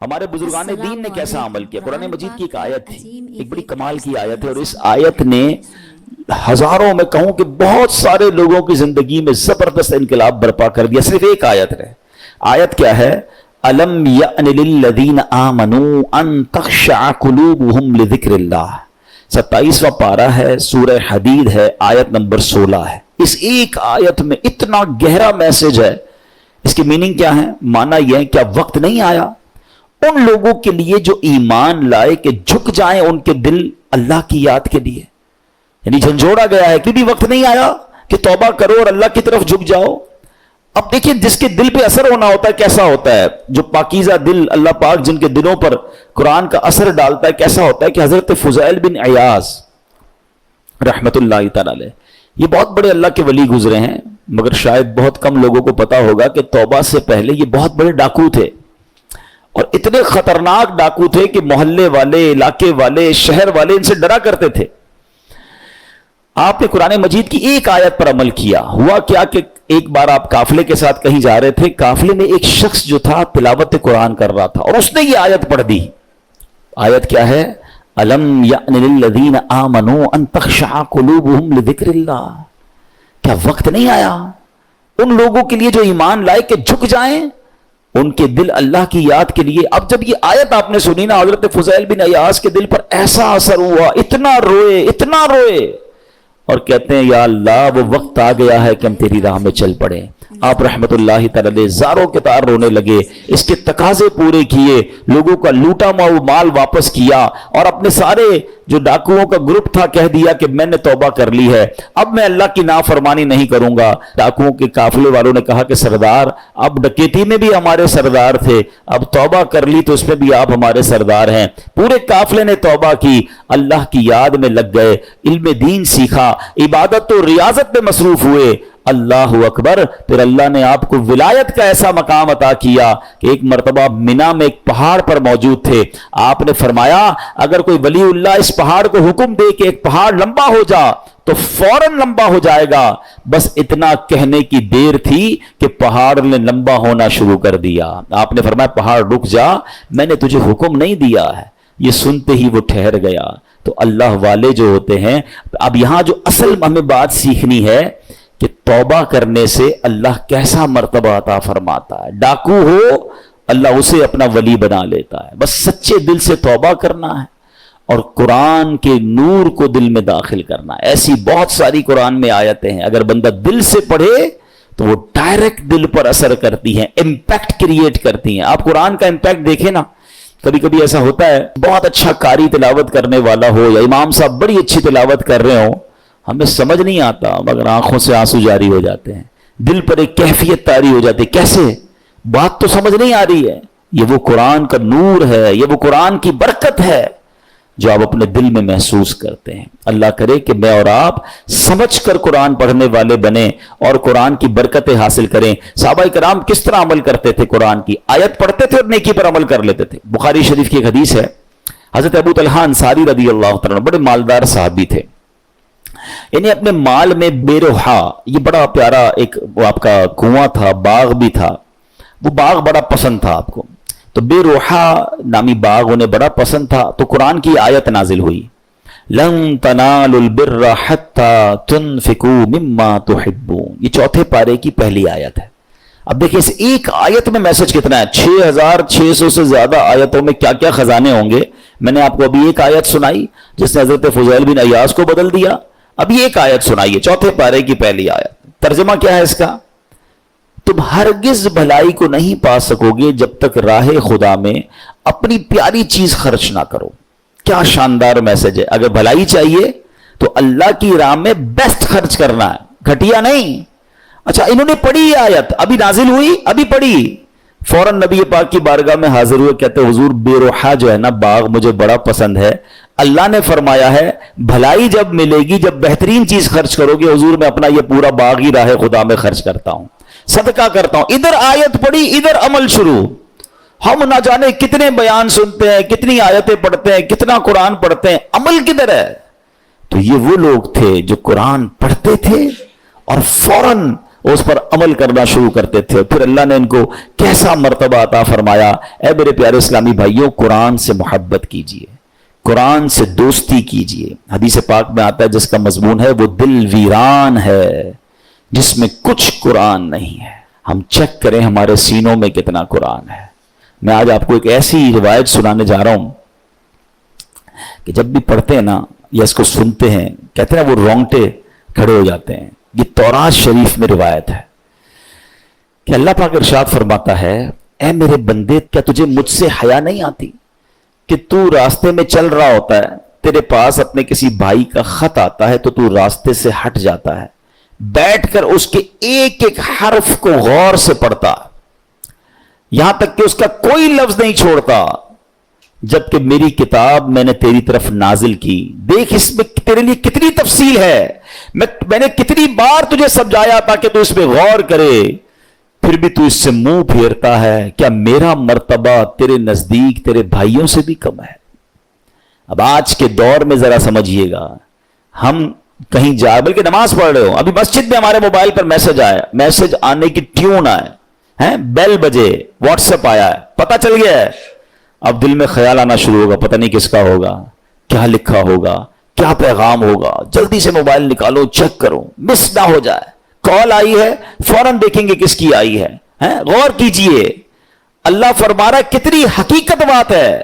ہمارے بزرگان دین نے کیسا عمل کیا. قرآن مجید کی ایک آیت تھی, ایک بڑی کمال کی آیت ہے, اور اس آیت نے ہزاروں میں کہوں کہ بہت سارے لوگوں کی زندگی میں زبردست انقلاب برپا کر دیا. صرف ایک آیت ہے. آیت کیا ہے؟ الم یأن للذین آمنوا ان تخشع قلوبہم لذکر اللہ. 27واں پارہ ہے, سورہ حدید ہے, آیت نمبر 16 ہے. اس ایک آیت میں اتنا گہرا میسج ہے. اس کی میننگ کیا ہے؟ معنی یہ ہے کیا وقت نہیں آیا ان لوگوں کے لیے جو ایمان لائے کہ جھک جائیں ان کے دل اللہ کی یاد کے لیے. یعنی جھنجھوڑا گیا ہے کہ بھی وقت نہیں آیا کہ توبہ کرو اور اللہ کی طرف جھک جاؤ. اب دیکھیں جس کے دل پہ اثر ہونا ہوتا ہے کیسا ہوتا ہے, جو پاکیزہ دل اللہ پاک جن کے دلوں پر قرآن کا اثر ڈالتا ہے کیسا ہوتا ہے کہ حضرت فضیل بن عیاض رحمت اللہ تعالی علیہ, یہ بہت بڑے اللہ کے ولی گزرے ہیں, مگر شاید بہت کم لوگوں کو پتا ہوگا کہ توبہ سے پہلے یہ بہت بڑے ڈاکو تھے, اور اتنے خطرناک ڈاکو تھے کہ محلے والے, علاقے والے, شہر والے ان سے ڈرا کرتے تھے. آپ نے قرآن مجید کی ایک آیت پر عمل کیا. ہوا کیا کہ ایک بار آپ قافلے کے ساتھ کہیں جا رہے تھے, قافلے میں ایک شخص جو تھا تلاوت قرآن کر رہا تھا, اور اس نے یہ آیت پڑھ دی. آیت کیا ہے؟ الم یأن للذین آمنوا ان تخشع قلوبہم لذکر اللہ. کیا وقت نہیں آیا ان لوگوں کے لیے جو ایمان لائے کہ جھک جائیں ان کے دل اللہ کی یاد کے لیے. اب جب یہ آیت آپ نے سنی نا, حضرت فضیل بن عیاض کے دل پر ایسا اثر ہوا, اتنا روئے, اور کہتے ہیں یا اللہ وہ وقت آ گیا ہے کہ ہم تیری راہ میں چل پڑیں. آپ رحمت اللہ تعالی زاروں کے تار رونے لگے, اس کے تقاضے پورے کیے, لوگوں کا لوٹا مال واپس کیا, اور اپنے سارے جو ڈاکوؤں کا گروپ تھا کہہ دیا کہ میں نے توبہ کر لی ہے, اب میں اللہ کی نافرمانی نہیں کروں گا. ڈاکوؤں کے قافلے والوں نے کہا کہ سردار اب ڈکیتی میں بھی ہمارے سردار تھے, اب توبہ کر لی تو اس میں بھی آپ ہمارے سردار ہیں. پورے قافلے نے توبہ کی, اللہ کی یاد میں لگ گئے, علم دین سیکھا, عبادت و ریاضت میں مصروف ہوئے. اللہ اکبر. پھر اللہ نے آپ کو ولایت کا ایسا مقام عطا کیا کہ ایک مرتبہ مینا میں ایک پہاڑ پر موجود تھے. آپ نے فرمایا اگر کوئی ولی اللہ اس پہاڑ کو حکم دے کہ ایک پہاڑ لمبا ہو جا تو فوراً لمبا ہو جائے گا. بس اتنا کہنے کی دیر تھی کہ پہاڑ نے لمبا ہونا شروع کر دیا. آپ نے فرمایا پہاڑ رک جا, میں نے تجھے حکم نہیں دیا ہے. یہ سنتے ہی وہ ٹھہر گیا. تو اللہ والے جو ہوتے ہیں, اب یہاں جو اصل ہمیں بات سیکھنی ہے کہ توبہ کرنے سے اللہ کیسا مرتبہ عطا فرماتا ہے. ڈاکو ہو اللہ اسے اپنا ولی بنا لیتا ہے. بس سچے دل سے توبہ کرنا ہے اور قرآن کے نور کو دل میں داخل کرنا ہے. ایسی بہت ساری قرآن میں آیتیں ہیں, اگر بندہ دل سے پڑھے تو وہ ڈائریکٹ دل پر اثر کرتی ہیں, امپیکٹ کریٹ کرتی ہیں. آپ قرآن کا امپیکٹ دیکھیں نا, کبھی کبھی ایسا ہوتا ہے بہت اچھا قاری تلاوت کرنے والا ہو یا امام صاحب بڑی اچھی تلاوت کر رہے ہوں, ہمیں سمجھ نہیں آتا مگر آنکھوں سے آنسو جاری ہو جاتے ہیں, دل پر ایک کیفیت طاری ہو جاتی ہے. کیسے؟ بات تو سمجھ نہیں آ رہی ہے. یہ وہ قرآن کا نور ہے, یہ وہ قرآن کی برکت ہے جو آپ اپنے دل میں محسوس کرتے ہیں. اللہ کرے کہ میں اور آپ سمجھ کر قرآن پڑھنے والے بنیں اور قرآن کی برکتیں حاصل کریں. صحابہ کرام کس طرح عمل کرتے تھے؟ قرآن کی آیت پڑھتے تھے اور نیکی پر عمل کر لیتے تھے. بخاری شریف کی ایک حدیث ہے, حضرت ابو طلحہ انصاری رضی اللہ تعالیٰ بڑے مالدار صحابی تھے. یعنی اپنے مال میں بے روحا, یہ بڑا پیارا ایک آپ کا کنواں تھا, باغ بھی تھا, وہ باغ بڑا پسند تھا آپ کو, تو بے روحا نامی باغ انہیں بڑا پسند تھا. تو قرآن کی آیت نازل ہوئی, لن تنالوا البر حتى تنفقوا مما تحبون. یہ چوتھے پارے کی پہلی آیت ہے. اب دیکھیں اس ایک آیت میں میسج کتنا ہے. 6600 سے زیادہ آیتوں میں کیا کیا خزانے ہوں گے. میں نے آپ کو ابھی ایک آیت سنائی جس نے حضرت فضیل بن عیاض کو بدل دیا. ابھی ایک آیت سنائیے, چوتھے پارے کی پہلی آیت. ترجمہ کیا ہے اس کا؟ تم ہرگز بھلائی کو نہیں پا سکو گے جب تک راہ خدا میں اپنی پیاری چیز خرچ نہ کرو. کیا شاندار میسج ہے. اگر بھلائی چاہیے تو اللہ کی راہ میں بیسٹ خرچ کرنا ہے, گھٹیا نہیں. اچھا انہوں نے پڑھی یہ آیت, ابھی نازل ہوئی, ابھی پڑھی, فوراً نبی پاک کی بارگاہ میں حاضر ہوئے, کہتے حضور بے روحا جو ہے نا باغ مجھے بڑا پسند ہے. اللہ نے فرمایا ہے بھلائی جب ملے گی جب بہترین چیز خرچ کرو گے. حضور میں اپنا یہ پورا باغ ہی راہ خدا میں خرچ کرتا ہوں, صدقہ کرتا ہوں. ادھر آیت پڑھی, ادھر عمل شروع. ہم نہ جانے کتنے بیان سنتے ہیں, کتنی آیتیں پڑھتے ہیں, کتنا قرآن پڑھتے ہیں, عمل کدھر ہے؟ تو یہ وہ لوگ تھے جو قرآن پڑھتے تھے اور فوراً اس پر عمل کرنا شروع کرتے تھے. پھر اللہ نے ان کو کیسا مرتبہ عطا فرمایا. اے میرے پیارے اسلامی بھائیوں، قرآن سے محبت کیجئے، قرآن سے دوستی کیجئے. حدیث پاک میں آتا ہے جس کا مضمون ہے وہ دل ویران ہے جس میں کچھ قرآن نہیں ہے. ہم چیک کریں ہمارے سینوں میں کتنا قرآن ہے. میں آج آپ کو ایک ایسی روایت سنانے جا رہا ہوں کہ جب بھی پڑھتے ہیں نا یا اس کو سنتے ہیں کہتے ہیں وہ رونگٹے کھڑے ہو جاتے ہیں. یہ تورات شریف میں روایت ہے کہ اللہ پاک ارشاد فرماتا ہے، اے میرے بندے، کیا تجھے مجھ سے حیا نہیں آتی کہ تو راستے میں چل رہا ہوتا ہے، تیرے پاس اپنے کسی بھائی کا خط آتا ہے تو راستے سے ہٹ جاتا ہے، بیٹھ کر اس کے ایک ایک حرف کو غور سے پڑھتا، یہاں تک کہ اس کا کوئی لفظ نہیں چھوڑتا، جبکہ میری کتاب میں نے تیری طرف نازل کی. دیکھ اس میں تیرے لیے کتنی تفصیل ہے، میں نے کتنی بار تجھے سمجھایا تاکہ تو اس پہ غور کرے، پھر بھی تو اس سے منہ پھیرتا ہے. کیا میرا مرتبہ تیرے نزدیک تیرے بھائیوں سے بھی کم ہے؟ اب آج کے دور میں ذرا سمجھیے گا، ہم کہیں جائے بلکہ نماز پڑھ رہے ہو، ابھی مسجد میں ہمارے موبائل پر میسج آیا، میسج آنے کی ٹیون آئے، بیل بجے، واٹس ایپ آیا ہے، پتہ چل گیا ہے. اب دل میں خیال آنا شروع ہوگا، پتہ نہیں کس کا ہوگا، کیا لکھا ہوگا، کیا پیغام ہوگا. جلدی سے موبائل نکالو، چیک کرو، مس نہ ہو جائے. کال آئی ہے، فوراً دیکھیں گے کس کی آئی ہے. غور کیجئے، اللہ فرما رہا کتنی حقیقت بات ہے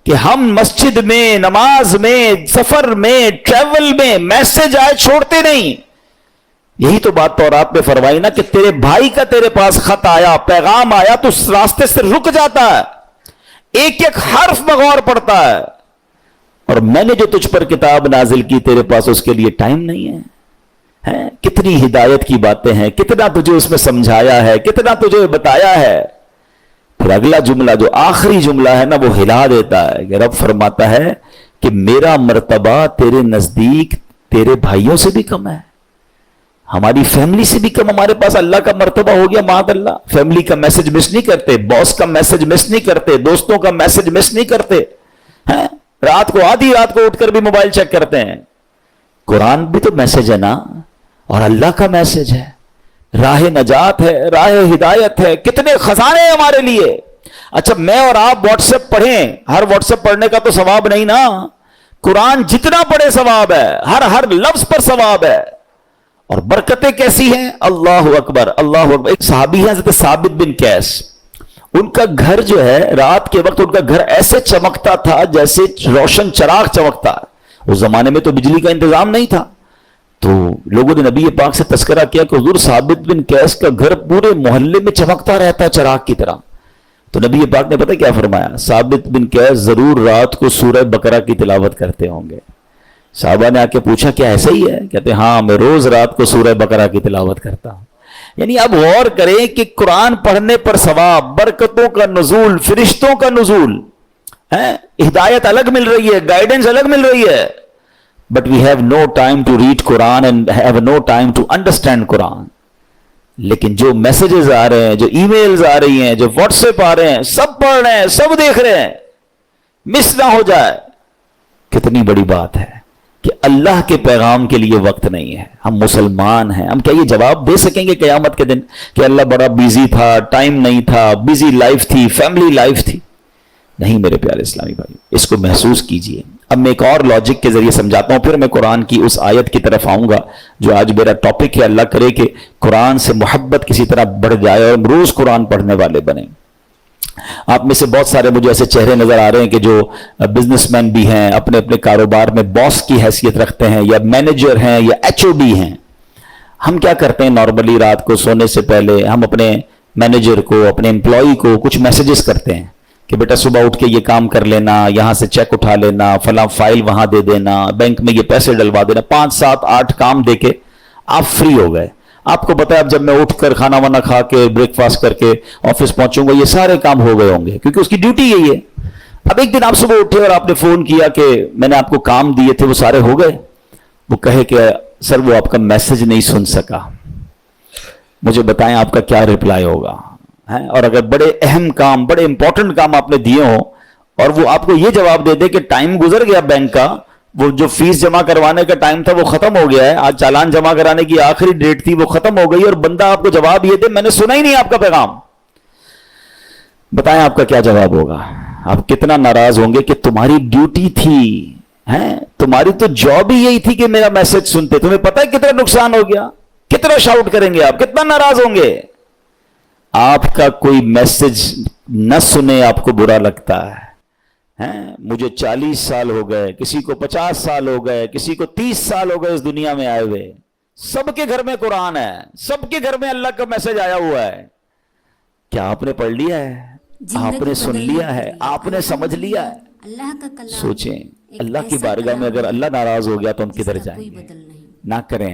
کہ ہم مسجد میں، نماز میں، سفر میں، ٹریول میں میسج آئے چھوڑتے نہیں. یہی تو بات تورات میں فرمائی نا کہ تیرے بھائی کا تیرے پاس خط آیا، پیغام آیا تو اس راستے سے رک جاتا ہے، ایک ایک حرف بغور پڑتا ہے. اور میں نے جو تجھ پر کتاب نازل کی تیرے پاس اس کے لیے ٹائم نہیں ہے. کتنی ہدایت کی باتیں ہیں، کتنا تجھے اس میں سمجھایا ہے، کتنا تجھے بتایا ہے. پھر اگلا جملہ جو آخری جملہ ہے نا وہ ہلا دیتا ہے کہ رب فرماتا ہے کہ میرا مرتبہ تیرے نزدیک تیرے بھائیوں سے بھی کم ہے، ہماری فیملی سے بھی کم. ہمارے پاس اللہ کا مرتبہ ہو گیا معاذ اللہ. فیملی کا میسج مس نہیں کرتے، باس کا میسج مس نہیں کرتے، دوستوں کا میسج مس نہیں کرتے، رات کو آدھی رات کو اٹھ کر بھی موبائل چیک کرتے ہیں. قرآن بھی تو میسج ہے نا، اور اللہ کا میسج ہے، راہ نجات ہے، راہ ہدایت ہے، کتنے خزانے ہیں ہمارے لیے. اچھا میں اور آپ واٹس ایپ پڑھیں، ہر واٹس ایپ پڑھنے کا تو ثواب نہیں نا، قرآن جتنا پڑھے ثواب ہے، ہر لفظ پر ثواب ہے. اور برکتیں کیسی ہیں، اللہ اکبر اللہ اکبر. ایک صحابی ہیں حضرت ثابت بن قیس، ان کا گھر جو ہے رات کے وقت ان کا گھر ایسے چمکتا تھا جیسے روشن چراغ چمکتا ہے. اس زمانے میں تو بجلی کا انتظام نہیں تھا، تو لوگوں نے نبی پاک سے تذکرہ کیا کہ حضور ثابت بن قیس کا گھر پورے محلے میں چمکتا رہتا ہے چراغ کی طرح. تو نبی پاک نے پتہ کیا فرمایا، ثابت بن قیس ضرور رات کو سورہ بقرہ کی تلاوت کرتے ہوں گے. صحابہ نے آ کے پوچھا کیا ایسا ہی ہے؟ کہتے ہاں میں روز رات کو سورہ بقرہ کی تلاوت کرتا ہوں. یعنی اب غور کریں کہ قرآن پڑھنے پر ثواب، برکتوں کا نزول، فرشتوں کا نزول، ہدایت الگ مل رہی ہے، گائیڈنس الگ مل رہی ہے. But we have no time to read Quran and have no time to understand Quran. لیکن جو میسیجز آ رہے ہیں، جو ای میلز آ رہی ہیں، جو واٹس ایپ آ رہے ہیں، سب پڑھ رہے ہیں، سب دیکھ رہے ہیں، مس نہ ہو جائے. کتنی بڑی بات ہے کہ اللہ کے پیغام کے لیے وقت نہیں ہے. ہم مسلمان ہیں، ہم کیا یہ جواب دے سکیں گے قیامت کے دن کہ اللہ بڑا بیزی تھا، ٹائم نہیں تھا، بیزی لائف تھی، فیملی لائف تھی؟ نہیں میرے پیارے اسلامی بھائی، اس کو محسوس کیجئے. اب میں ایک اور لاجک کے ذریعے سمجھاتا ہوں، پھر میں قرآن کی اس آیت کی طرف آؤں گا جو آج میرا ٹاپک ہے. اللہ کرے کہ قرآن سے محبت کسی طرح بڑھ جائے اور روز قرآن پڑھنے والے بنیں. آپ میں سے بہت سارے مجھے ایسے چہرے نظر آ رہے ہیں کہ جو بزنس مین بھی ہیں، اپنے اپنے کاروبار میں باس کی حیثیت رکھتے ہیں، یا مینیجر ہیں، یا ایچ او ڈی ہیں. ہم کیا کرتے ہیں نارملی رات کو سونے سے پہلے ہم اپنے مینیجر کو، اپنے امپلائی کو کچھ میسیجز کرتے ہیں کہ بیٹا صبح اٹھ کے یہ کام کر لینا، یہاں سے چیک اٹھا لینا، فلاں فائل وہاں دے دینا، بینک میں یہ پیسے ڈلوا دینا. 5 7 8 کام دے کے آپ فری ہو گئے. آپ کو پتا ہے اب جب میں اٹھ کر کھانا وانا کھا کے بریک فاسٹ کر کے آفس پہنچوں گا یہ سارے کام ہو گئے ہوں گے، کیونکہ اس کی ڈیوٹی یہی ہے. اب ایک دن آپ صبح اٹھے اور آپ نے فون کیا کہ میں نے آپ کو کام دیے تھے وہ سارے ہو گئے. وہ کہے کہ سر وہ آپ کا میسج نہیں سن سکا. مجھے بتائیں آپ کا کیا رپلائی ہوگا؟ اور اگر بڑے اہم کام، بڑے امپورٹنٹ کام آپ نے دیے ہوں اور وہ آپ کو یہ جواب دے دے کہ ٹائم گزر گیا بینک کا، وہ جو فیس جمع کروانے کا ٹائم تھا وہ ختم ہو گیا ہے, آج چالان جمع کرانے کی آخری ڈیٹ تھی, وہ ختم ہو گئی, اور بندہ آپ کو جواب یہ دے میں نے سنا ہی نہیں آپ کا پیغام. بتائیں آپ کا کیا جواب ہوگا؟ آپ کتنا ناراض ہوں گے کہ تمہاری ڈیوٹی تھی, تمہاری تو جاب ہی یہی تھی کہ میرا میسج سنتے. تمہیں پتہ ہے کتنا نقصان ہو گیا, کتنا شاؤٹ کریں گے آپ, کتنا ناراض ہوں گے. آپ کا کوئی میسج نہ سنے آپ کو برا لگتا ہے. مجھے 40 سال ہو گئے, کسی کو 50 سال ہو گئے, کسی کو 30 سال ہو گئے اس دنیا میں آئے ہوئے, سب کے گھر میں قرآن ہے, سب کے گھر میں اللہ کا میسج آیا ہوا ہے. کیا آپ نے پڑھ لیا ہے؟ آپ نے سن لیا ہے؟ آپ نے سمجھ لیا ہے؟ سوچیں, اللہ کی بارگاہ میں اگر اللہ ناراض ہو گیا تو ہم کدھر جائیں گے؟ نہ کریں ایسا.